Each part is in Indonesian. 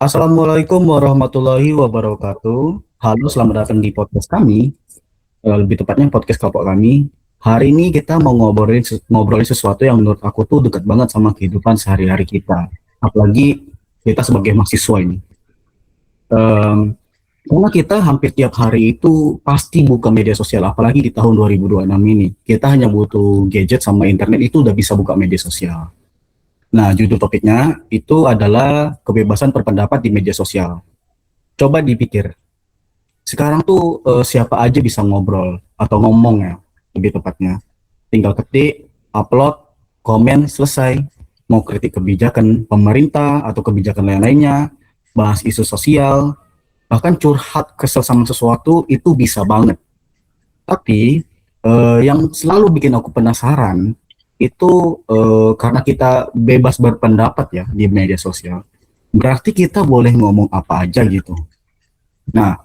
Assalamualaikum warahmatullahi wabarakatuh. Halo, selamat datang di podcast kami. Lebih tepatnya podcast kelompok kami. Hari ini kita mau ngobrolin sesuatu yang menurut aku tuh dekat banget sama kehidupan sehari-hari kita. Apalagi kita sebagai mahasiswa ini. Em, karena kita hampir tiap hari itu pasti buka media sosial, apalagi di tahun 2026 ini. Kita hanya butuh gadget sama internet itu udah bisa buka media sosial. Nah, judul topiknya itu adalah kebebasan berpendapat di media sosial. Coba dipikir, sekarang tuh siapa aja bisa ngobrol atau ngomong ya, lebih tepatnya. Tinggal ketik, upload, komen, selesai. Mau kritik kebijakan pemerintah atau kebijakan lain-lainnya, bahas isu sosial, bahkan curhat kesel sama sesuatu itu bisa banget. Tapi yang selalu bikin aku penasaran itu karena kita bebas berpendapat ya di media sosial. Berarti kita boleh ngomong apa aja gitu. Nah,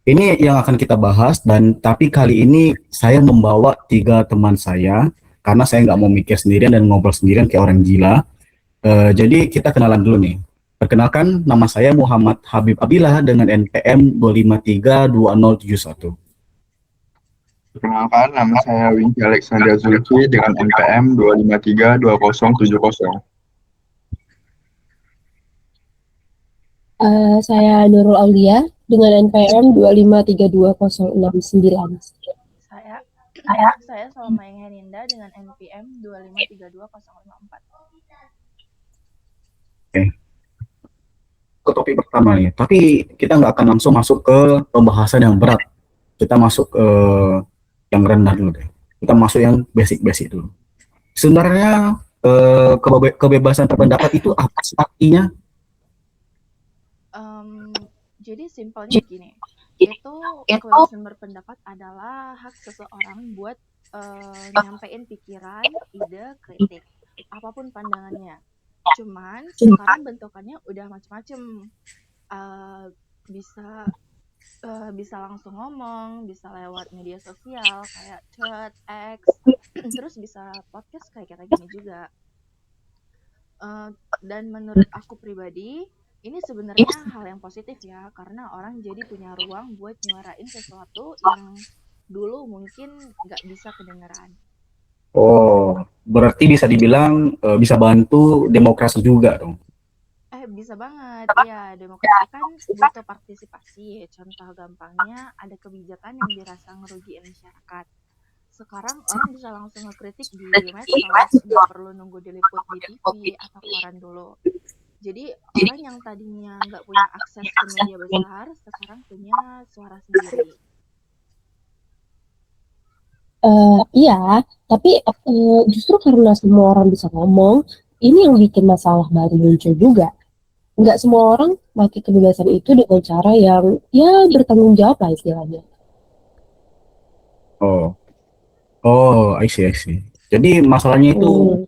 ini yang akan kita bahas dan tapi kali ini saya membawa tiga teman saya karena saya nggak mau mikir sendirian dan ngobrol sendirian kayak orang gila. Jadi kita kenalan dulu nih. Perkenalkan, nama saya Muhammad Habib Abdillah dengan NPM 2532071. Perkenalkan, nama saya Wingky Alexander Zulki dengan NPM 2532070. Saya Nurul Aulia dengan NPM 2532069. Saya saya Salma Heninda dengan NPM 2532054. Oke, ke topik pertama nih. Tapi kita nggak akan langsung masuk ke pembahasan yang berat. Kita masuk ke yang rendah dulu deh. Kita masuk yang basic-basic dulu. Sebenarnya kebebasan berpendapat itu apa sih artinya? Jadi simpelnya gini, itu kebebasan berpendapat adalah hak seseorang buat nyampein pikiran, ide, kritik, apapun pandangannya. Cuman sekarang bentukannya udah macam-macam. Bisa bisa langsung ngomong, bisa lewat media sosial kayak chat, X, terus bisa podcast kayak kita gini juga. Dan menurut aku pribadi, ini sebenarnya hal yang positif ya, karena orang jadi punya ruang buat nyuarain sesuatu yang dulu mungkin nggak bisa kedengeran. Oh, berarti bisa dibilang bisa bantu demokrasi juga dong. Bisa banget, ya demokrasi kan butuh partisipasi. Contoh gampangnya ada kebijakan yang dirasa ngerugiin masyarakat. Sekarang orang bisa langsung ngekritik di medsos, nggak perlu nunggu diliput di TV atau koran dulu. Jadi orang yang tadinya nggak punya akses ke media besar, sekarang punya suara sendiri. Iya, tapi justru karena semua orang bisa ngomong, ini yang bikin masalah baru muncul juga. Nggak semua orang pakai kebebasan itu dengan cara yang ya bertanggung jawab lah istilahnya. Oh, I see, I see. Jadi masalahnya itu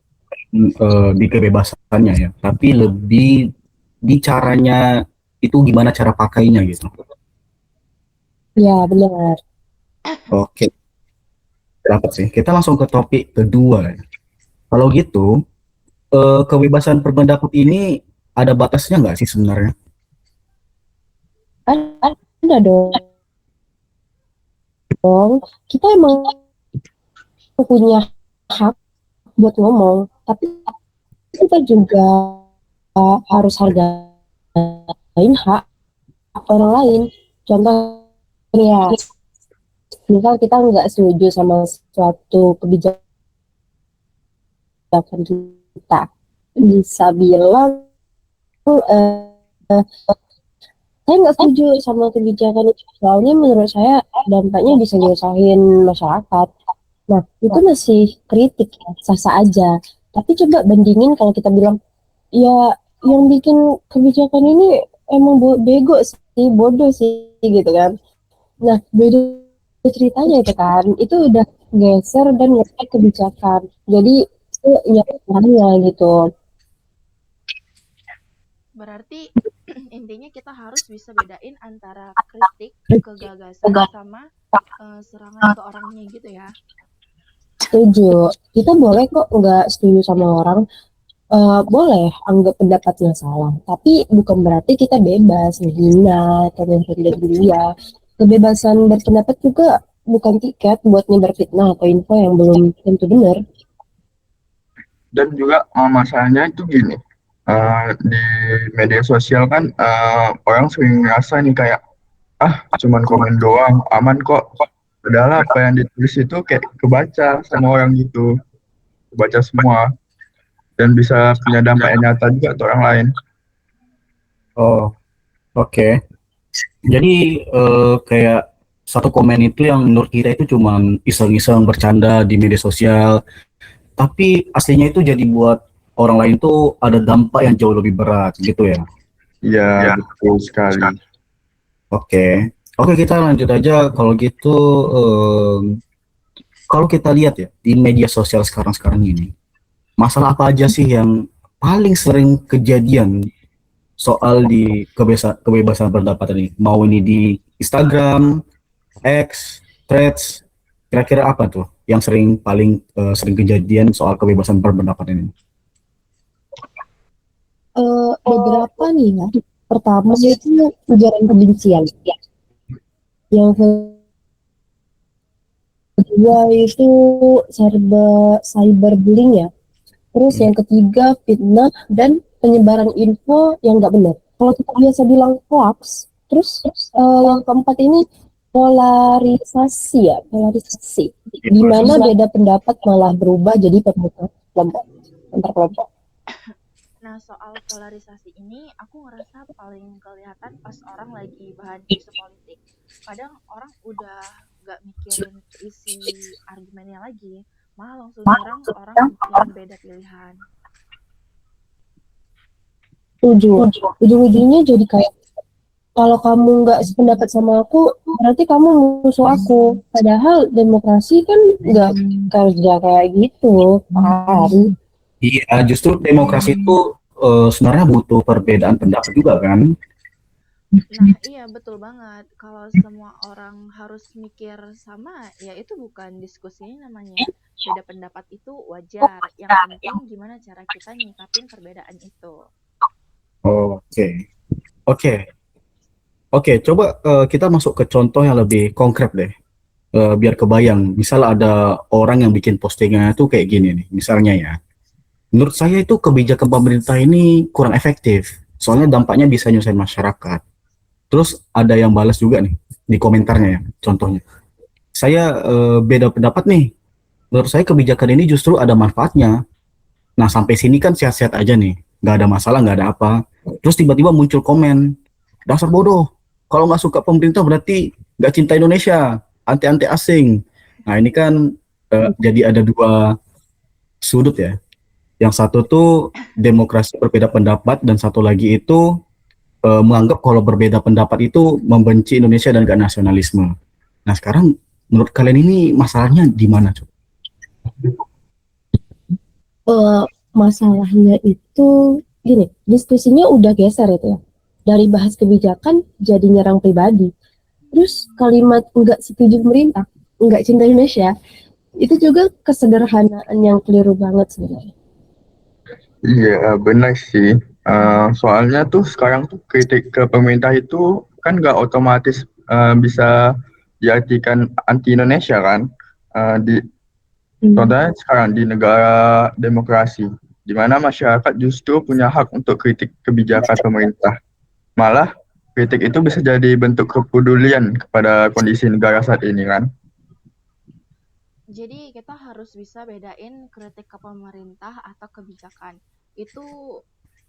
di kebebasannya ya, tapi lebih di caranya itu gimana cara pakainya gitu. Ya benar. Oke, dapat sih. Kita langsung ke topik kedua. Kalau gitu, kebebasan berpendapat ini ada batasnya nggak sih sebenarnya? Ada dong. Kita emang punya hak buat ngomong, tapi kita juga harus hargain hak orang lain. Contoh ya, misal kita nggak setuju sama suatu kebijakan kita, bisa bilang saya nggak setuju sama kebijakan itu, soalnya menurut saya dampaknya bisa nyusahin masyarakat. Nah, itu masih kritik ya, sah-sah aja. Tapi coba bandingin kalau kita bilang, ya yang bikin kebijakan ini emang bego sih, bodoh sih gitu kan. Nah, beda ceritanya itu kan, itu udah geser dan ngefek kebijakan. Jadi, ya orangnya gitu. Berarti intinya kita harus bisa bedain antara kritik ke gagasan sama serangan ke orangnya gitu ya. Setuju. Kita boleh kok nggak setuju sama orang, boleh anggap pendapatnya salah, tapi bukan berarti kita bebas menghina atau menghina dia. Kebebasan berpendapat juga bukan tiket buat nyebar fitnah atau info yang belum tentu benar. Dan juga masalahnya itu gini, di media sosial kan orang sering ngerasa nih kayak cuman komen doang, aman kok. Padahal apa yang ditulis itu kayak kebaca sama orang gitu, kebaca semua dan bisa punya dampak yang nyata juga untuk orang lain. Oh, oke. Jadi kayak satu komen itu yang menurut kita itu cuman iseng-iseng bercanda di media sosial, tapi aslinya itu jadi buat orang lain tuh ada dampak yang jauh lebih berat gitu ya. Iya, betul sekali. Oke. Oke, kita lanjut aja kalau gitu. Kalau kita lihat ya di media sosial sekarang ini, masalah apa aja sih yang paling sering kejadian soal di kebebasan berpendapat ini? Mau ini di Instagram, X, Threads, kira-kira apa tuh yang paling sering kejadian soal kebebasan berpendapat ini? Beberapa nih ya. Pertama itu ujaran kebencian. Yang kedua itu cyberbullying ya. Terus yang ketiga fitnah dan penyebaran info yang nggak benar. Kalau kita biasa bilang hoax, terus yang keempat ini polarisasi ya, polarisasi. Di mana beda pendapat malah berubah jadi pemecah kelompok, antar kelompok. Nah, soal polarisasi ini aku ngerasa paling kelihatan pas orang lagi bahan isu politik. Kadang orang udah gak mikirin isi argumennya lagi, malah langsung nyerang orang yang beda pilihan. Ujung-ujungnya jadi kayak kalau kamu nggak sependapat sama aku, berarti kamu musuh aku. Padahal demokrasi kan nggak kerja kayak gitu, kan? Iya, justru demokrasi itu sebenarnya butuh perbedaan pendapat juga kan? Nah, iya betul banget. Kalau semua orang harus mikir sama, ya itu bukan diskusinya namanya. Beda pendapat itu wajar. Yang penting gimana cara kita nyikapin perbedaan itu. Oke, coba kita masuk ke contoh yang lebih konkret deh. Biar kebayang, misal ada orang yang bikin postingannya tuh kayak gini nih, misalnya ya. Menurut saya itu kebijakan pemerintah ini kurang efektif, soalnya dampaknya bisa nyusahin masyarakat. Terus ada yang balas juga nih di komentarnya ya, contohnya. Saya beda pendapat nih. Menurut saya kebijakan ini justru ada manfaatnya. Nah, sampai sini kan sehat-sehat aja nih, nggak ada masalah, nggak ada apa. Terus tiba-tiba muncul komen, dasar bodoh. Kalau nggak suka pemerintah berarti nggak cinta Indonesia, anti-anti asing. Nah, ini kan jadi ada dua sudut ya. Yang satu tuh demokrasi berbeda pendapat, dan satu lagi itu menganggap kalau berbeda pendapat itu membenci Indonesia dan gak nasionalisme. Nah, sekarang menurut kalian ini masalahnya di mana, Cuk? Masalahnya itu gini, diskusinya udah geser itu ya. Dari bahas kebijakan jadi nyerang pribadi. Terus kalimat enggak setuju pemerintah, enggak cinta Indonesia, itu juga kesederhanaan yang keliru banget sebenarnya. Iya, benar sih. Soalnya tuh sekarang tuh kritik ke pemerintah itu kan nggak otomatis bisa diartikan anti Indonesia kan. Contohnya sekarang di negara demokrasi, di mana masyarakat justru punya hak untuk kritik kebijakan pemerintah. Malah kritik itu bisa jadi bentuk kepedulian kepada kondisi negara saat ini kan. Jadi kita harus bisa bedain kritik ke pemerintah atau kebijakan. Itu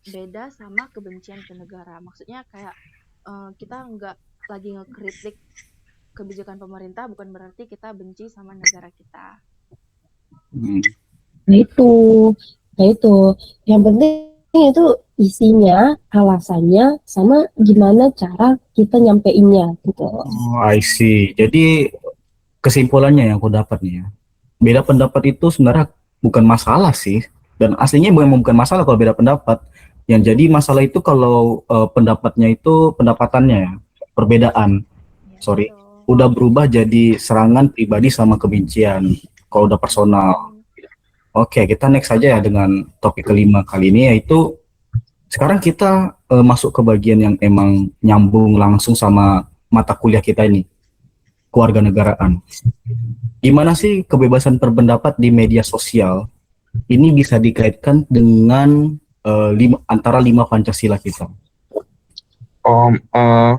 beda sama kebencian ke negara. Maksudnya kayak kita nggak lagi ngekritik kebijakan pemerintah bukan berarti kita benci sama negara kita. Nah itu. Yang penting itu isinya, alasannya, sama gimana cara kita nyampeinnya gitu. Oh, I see. Jadi kesimpulannya yang aku dapat nih ya, beda pendapat itu sebenarnya bukan masalah sih, dan aslinya bukan masalah kalau beda pendapat. Yang jadi masalah itu kalau pendapatannya ya, perbedaan, Ya, betul. udah berubah jadi serangan pribadi sama kebencian, kalau udah personal. Oke, kita next saja ya dengan topik kelima kali ini, yaitu sekarang kita masuk ke bagian yang emang nyambung langsung sama mata kuliah kita ini, kewarganegaraan. Gimana sih kebebasan berpendapat di media sosial ini bisa dikaitkan dengan antara 5 Pancasila kita?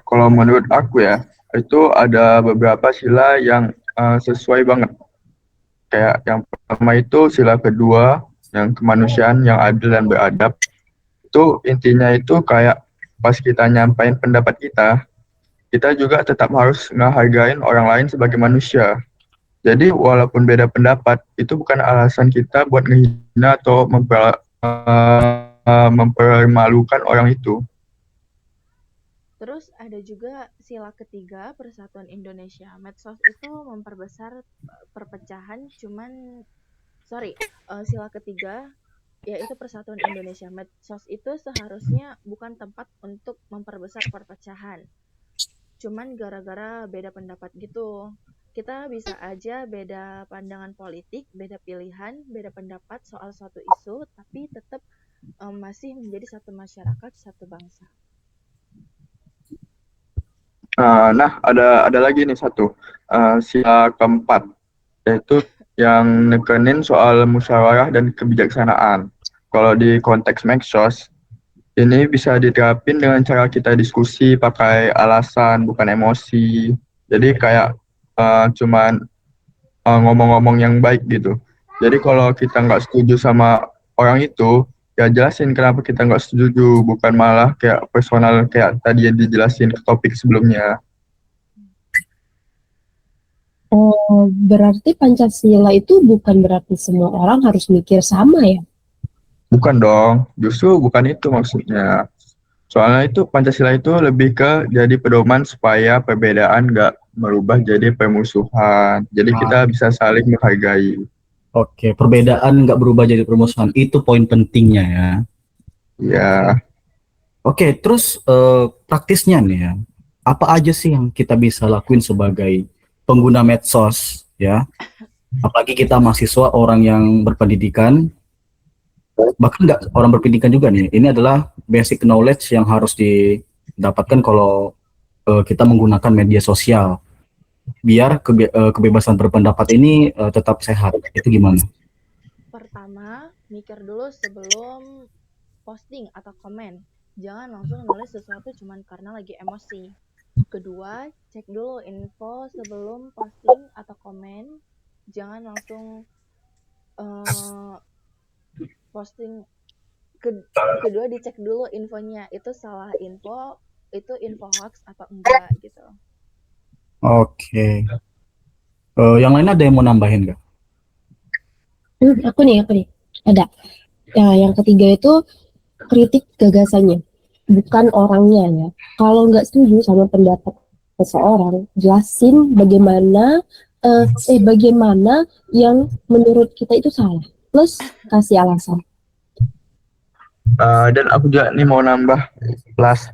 Kalau menurut aku ya, itu ada beberapa sila yang sesuai banget. Kayak yang pertama itu sila kedua, yang kemanusiaan, yang adil dan beradab. Itu intinya itu kayak pas kita nyampain pendapat kita juga tetap harus ngehargain orang lain sebagai manusia. Jadi walaupun beda pendapat, itu bukan alasan kita buat ngehina atau mempermalukan orang itu. Terus ada juga sila ketiga Persatuan Indonesia. Medsos itu memperbesar perpecahan, sila ketiga yaitu Persatuan Indonesia. Medsos itu seharusnya bukan tempat untuk memperbesar perpecahan. Cuman gara-gara beda pendapat gitu. Kita bisa aja beda pandangan politik, beda pilihan, beda pendapat soal suatu isu, tapi tetap masih menjadi satu masyarakat, satu bangsa. Nah, ada lagi nih satu, sila keempat, yaitu yang nekenin soal musyawarah dan kebijaksanaan. Kalau di konteks medsos, ini bisa diterapin dengan cara kita diskusi pakai alasan, bukan emosi. Jadi kayak cuman ngomong-ngomong yang baik gitu. Jadi kalau kita nggak setuju sama orang itu, ya jelasin kenapa kita nggak setuju, bukan malah kayak personal kayak tadi yang dijelasin ke topik sebelumnya. Oh, berarti Pancasila itu bukan berarti semua orang harus mikir sama ya? Bukan dong, justru bukan itu maksudnya. Soalnya itu Pancasila itu lebih ke jadi pedoman supaya perbedaan nggak merubah jadi permusuhan. Jadi kita bisa saling menghargai. Oke, perbedaan nggak berubah jadi permusuhan, itu poin pentingnya ya. Ya, Oke, terus praktisnya nih ya, apa aja sih yang kita bisa lakuin sebagai pengguna medsos ya? Apalagi kita mahasiswa, orang yang berpendidikan, bahkan nggak orang berpendidikan juga nih. Ini adalah basic knowledge yang harus didapatkan kalau kita menggunakan media sosial, biar kebebasan berpendapat ini tetap sehat. Itu gimana? Pertama, mikir dulu sebelum posting atau komen. Jangan langsung nulis sesuatu cuman karena lagi emosi. Kedua, cek dulu info sebelum posting atau komen. Jangan langsung posting. Kedua, dicek dulu infonya. Itu salah info, itu info hoax atau enggak gitu. Oke. Yang lain ada yang mau nambahin nggak? Aku nih. Ada. Ya, yang ketiga itu kritik gagasannya, bukan orangnya ya. Kalau nggak setuju sama pendapat seseorang, jelasin bagaimana yang menurut kita itu salah. Plus kasih alasan. dan aku juga nih mau nambah plus,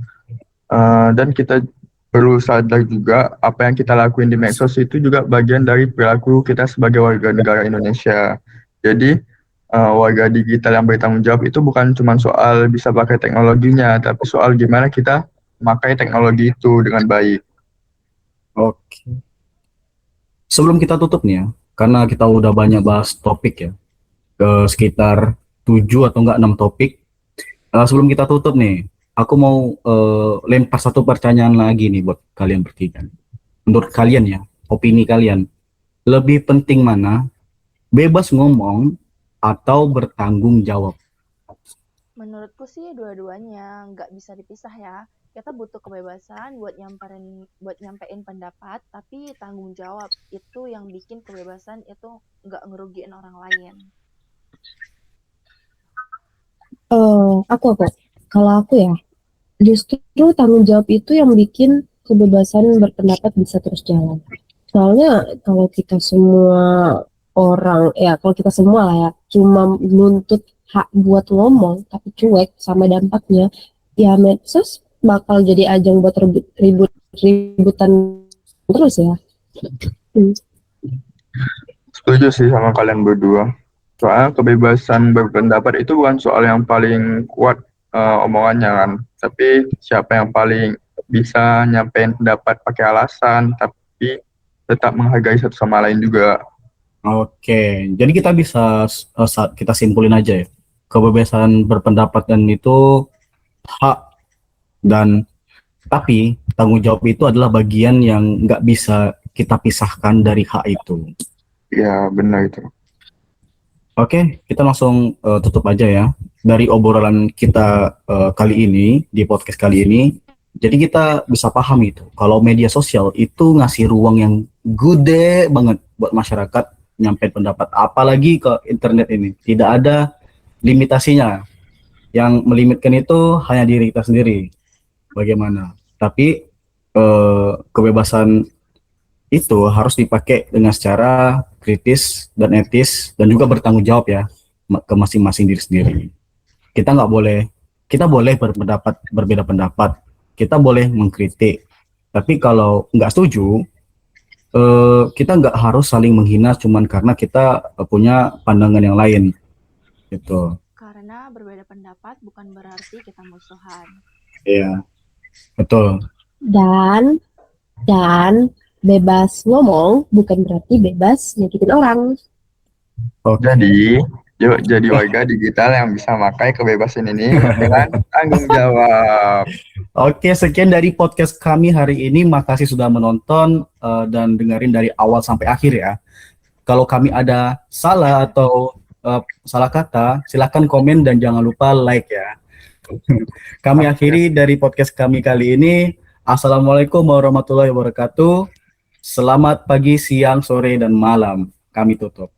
dan kita perlu sadar juga apa yang kita lakuin di medsos itu juga bagian dari perilaku kita sebagai warga negara Indonesia. Jadi warga digital yang bertanggung jawab itu bukan cuma soal bisa pakai teknologinya, tapi soal gimana kita memakai teknologi itu dengan baik. Oke. Sebelum kita tutup nih ya, karena kita udah banyak bahas topik ya, sekitar 7 atau enggak 6 topik. Sebelum kita tutup nih, aku mau lempar satu pertanyaan lagi nih buat kalian bertiga. Menurut kalian ya, opini kalian, lebih penting mana? Bebas ngomong atau bertanggung jawab? Menurutku sih dua-duanya nggak bisa dipisah ya. Kita butuh kebebasan buat nyampein pendapat, tapi tanggung jawab itu yang bikin kebebasan itu nggak ngerugiin orang lain. Kalau aku ya, justru tanggung jawab itu yang bikin kebebasan berpendapat bisa terus jalan. Soalnya kalau kita semua lah ya, cuma menuntut hak buat ngomong tapi cuek sama dampaknya, ya medsos bakal jadi ajang buat ributan terus ya. Setuju sih sama kalian berdua. Soalnya kebebasan berpendapat itu bukan soal yang paling kuat omongannya kan, tapi siapa yang paling bisa nyampein pendapat pakai alasan, tapi tetap menghargai satu sama lain juga. Oke, jadi kita bisa kita simpulin aja ya. Kebebasan berpendapat dan itu hak, dan tapi tanggung jawab itu adalah bagian yang nggak bisa kita pisahkan dari hak itu. Ya benar itu. Oke, kita langsung tutup aja ya. Dari obrolan kita kali ini, di podcast kali ini, jadi kita bisa paham itu, kalau media sosial itu ngasih ruang yang gede banget buat masyarakat nyampein pendapat, apalagi ke internet ini. Tidak ada limitasinya. Yang melimitkan itu hanya diri kita sendiri. Bagaimana? Tapi kebebasan itu harus dipakai dengan secara kritis dan etis dan juga bertanggung jawab ya ke masing-masing diri sendiri. Kita boleh berbeda pendapat, kita boleh mengkritik, tapi kalau nggak setuju, kita nggak harus saling menghina cuman karena kita punya pandangan yang lain gitu. Karena berbeda pendapat bukan berarti kita musuhan. Iya, betul. Dan bebas ngomong bukan berarti bebas nyakitin orang. Oke. Jadi, yuk jadi warga digital yang bisa memakai kebebasan ini dengan tanggung jawab. Oke, sekian dari podcast kami hari ini. Makasih sudah menonton dan dengerin dari awal sampai akhir ya. Kalau kami ada salah atau salah kata, silakan komen dan jangan lupa like ya. Kami akhiri dari podcast kami kali ini. Assalamualaikum warahmatullahi wabarakatuh. Selamat pagi, siang, sore, dan malam. Kami tutup.